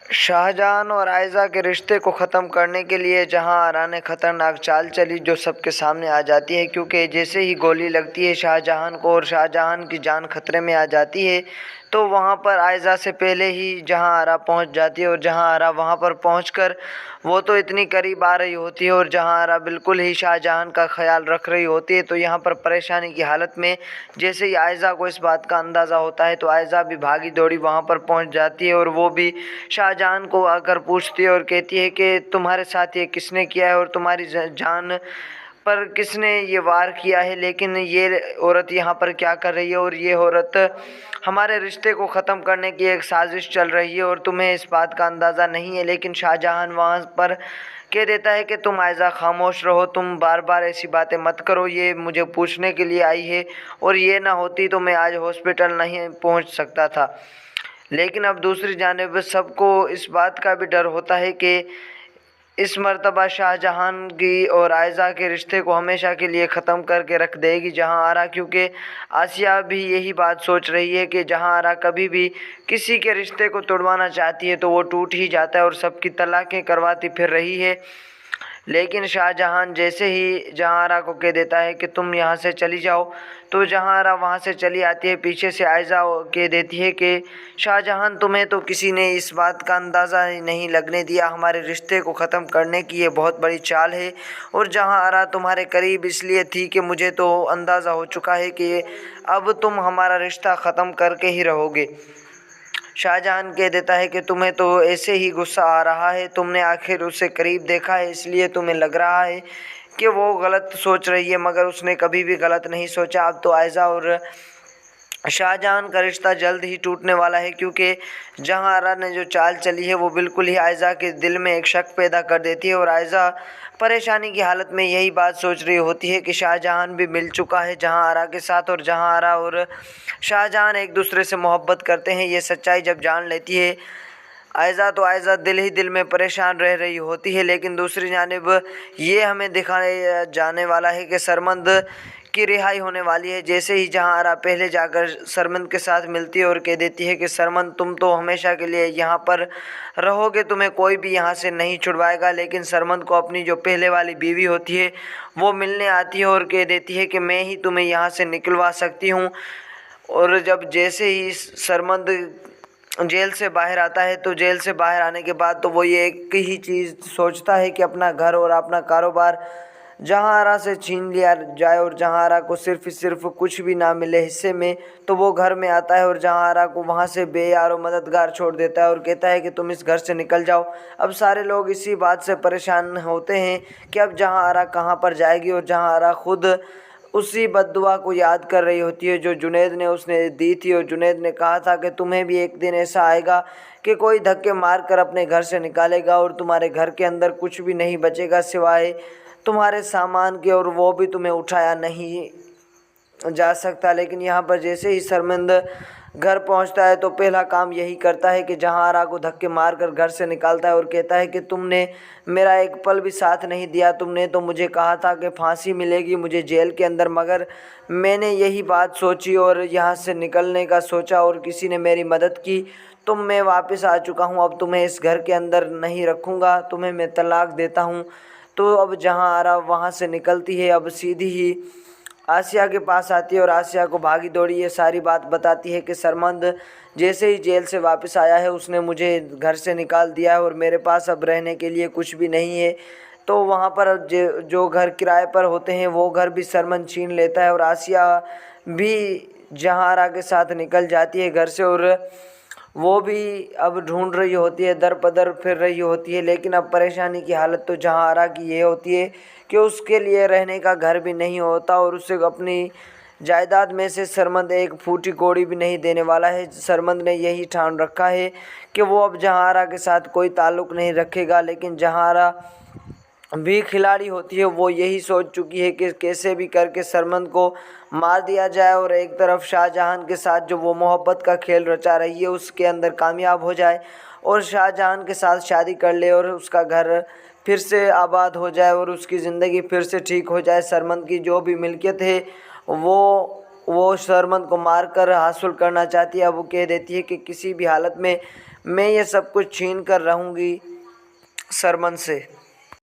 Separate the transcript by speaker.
Speaker 1: शाहजहां और आयशा के रिश्ते को ख़त्म करने के लिए जहां आरा ने ख़तरनाक चाल चली जो सबके सामने आ जाती है, क्योंकि जैसे ही गोली लगती है शाहजहां को और शाहजहां की जान खतरे में आ जाती है, तो वहां पर आयशा से पहले ही जहां आरा पहुंच जाती है। और जहां आरा वहां पर पहुंचकर वो तो इतनी करीब आ रही होती है और जहां आरा बिल्कुल ही शाहजहां का ख्याल रख रही होती है। तो यहाँ पर परेशानी की हालत में जैसे ही आयशा को इस बात का अंदाज़ा होता है, तो आयशा भी भागी दौड़ी वहाँ पर पहुँच जाती है और वो भी शाहजहां को आकर पूछती है और कहती है कि तुम्हारे साथ ये किसने किया है और तुम्हारी जान पर किसने ये वार किया है। लेकिन ये औरत यहाँ पर क्या कर रही है, और ये औरत हमारे रिश्ते को ख़त्म करने की एक साजिश चल रही है और तुम्हें इस बात का अंदाज़ा नहीं है। लेकिन शाहजहां वहाँ पर कह देता है कि तुम आयशा खामोश रहो, तुम बार बार ऐसी बातें मत करो, ये मुझे पूछने के लिए आई है और ये ना होती तो मैं आज हॉस्पिटल नहीं पहुँच सकता था। लेकिन अब दूसरी जानिब सबको इस बात का भी डर होता है कि इस मर्तबा शाहजहां की और आयशा के रिश्ते को हमेशा के लिए ख़त्म करके रख देगी जहां आरा, क्योंकि आसिया भी यही बात सोच रही है कि जहां आरा कभी भी किसी के रिश्ते को तोड़वाना चाहती है तो वो टूट ही जाता है और सबकी तलाक़ें करवाती फिर रही है। लेकिन शाहजहां जैसे ही जहांआरा को कह देता है कि तुम यहाँ से चली जाओ, तो जहांआरा वहाँ से चली आती है। पीछे से आयशा कह देती है कि शाहजहां तुम्हें तो किसी ने इस बात का अंदाज़ा नहीं लगने दिया, हमारे रिश्ते को ख़त्म करने की ये बहुत बड़ी चाल है। और जहांआरा तुम्हारे करीब इसलिए थी कि मुझे तो अंदाज़ा हो चुका है कि अब तुम हमारा रिश्ता ख़त्म करके ही रहोगे। शाहजहां कह देता है कि तुम्हें तो ऐसे ही गुस्सा आ रहा है, तुमने आखिर उसे करीब देखा है इसलिए तुम्हें लग रहा है कि वो गलत सोच रही है, मगर उसने कभी भी गलत नहीं सोचा। अब तो आयशा और शाहजहां का रिश्ता जल्द ही टूटने वाला है, क्योंकि जहांआरा ने जो चाल चली है वो बिल्कुल ही आयशा के दिल में एक शक पैदा कर देती है। और आयशा परेशानी की हालत में यही बात सोच रही होती है कि शाहजहां भी मिल चुका है जहांआरा के साथ और जहांआरा और शाहजहां एक दूसरे से मोहब्बत करते हैं। ये सच्चाई जब जान लेती है आयशा, तो आयशा दिल ही दिल में परेशान रह रही होती है। लेकिन दूसरी जानिब ये हमें दिखाया जाने वाला है कि सरमंद की रिहाई होने वाली है। जैसे ही जहांआरा पहले जाकर सरमंद के साथ मिलती है और कह देती है कि सरमंद तुम तो हमेशा के लिए यहाँ पर रहोगे, तुम्हें कोई भी यहाँ से नहीं छुड़वाएगा। लेकिन सरमंद को अपनी जो पहले वाली बीवी होती है वो मिलने आती है और कह देती है कि मैं ही तुम्हें यहाँ से निकलवा सकती हूँ। और जब जैसे ही सरमंद जेल से बाहर आता है, तो जेल से बाहर आने के बाद तो वो ये एक ही चीज़ सोचता है कि अपना घर और अपना कारोबार जहांआरा से छीन लिया जाए और जहांआरा को सिर्फ कुछ भी ना मिले हिस्से में। तो वो घर में आता है और जहांआरा को वहाँ से बेयारो मददगार छोड़ देता है और कहता है कि तुम इस घर से निकल जाओ। अब सारे लोग इसी बात से परेशान होते हैं कि अब जहांआरा कहाँ पर जाएगी, और जहांआरा खुद उसी बद्दुआ को याद कर रही होती है जो जुनैद ने उसने दी थी। और जुनैद ने कहा था कि तुम्हें भी एक दिन ऐसा आएगा कि कोई धक्के मार कर अपने घर से निकालेगा और तुम्हारे घर के अंदर कुछ भी नहीं बचेगा सिवाय तुम्हारे सामान के, और वो भी तुम्हें उठाया नहीं जा सकता। लेकिन यहाँ पर जैसे ही सरमंद घर पहुँचता है तो पहला काम यही करता है कि जहांआरा को धक्के मारकर घर से निकालता है और कहता है कि तुमने मेरा एक पल भी साथ नहीं दिया, तुमने तो मुझे कहा था कि फांसी मिलेगी मुझे जेल के अंदर, मगर मैंने यही बात सोची और यहाँ से निकलने का सोचा और किसी ने मेरी मदद की, तो मैं वापस आ चुका हूँ। अब तुम्हें इस घर के अंदर नहीं रखूँगा, तुम्हें मैं तलाक देता हूँ। तो अब जहांआरा वहाँ से निकलती है, अब सीधी ही आसिया के पास आती है और आसिया को भागी दौड़ी ये सारी बात बताती है कि सरमंद जैसे ही जेल से वापस आया है उसने मुझे घर से निकाल दिया है और मेरे पास अब रहने के लिए कुछ भी नहीं है। तो वहाँ पर जो घर किराए पर होते हैं वो घर भी सरमंद छीन लेता है और आसिया भी जहांआरा के साथ निकल जाती है घर से। और वो भी अब ढूंढ रही होती है, दर पदर फिर रही होती है। लेकिन अब परेशानी की हालत तो जहांआरा की ये होती है कि उसके लिए रहने का घर भी नहीं होता और उसे अपनी जायदाद में से सरमंद एक फूटी कौड़ी भी नहीं देने वाला है। सरमंद ने यही ठान रखा है कि वो अब जहांआरा के साथ कोई ताल्लुक़ नहीं रखेगा। लेकिन जहांआरा भी खिलाड़ी होती है, वो यही सोच चुकी है कि कैसे भी करके सरमंद को मार दिया जाए और एक तरफ शाहजहां के साथ जो वो मोहब्बत का खेल रचा रही है उसके अंदर कामयाब हो जाए और शाहजहां के साथ शादी कर ले और उसका घर फिर से आबाद हो जाए और उसकी ज़िंदगी फिर से ठीक हो जाए। सरमंद की जो भी मिल्कियत है वो सरमंद को मार कर हासिल करना चाहती है। अब वो कह देती है कि किसी भी हालत में میں یہ سب کچھ چھین کر رہوں گی سرمن سے۔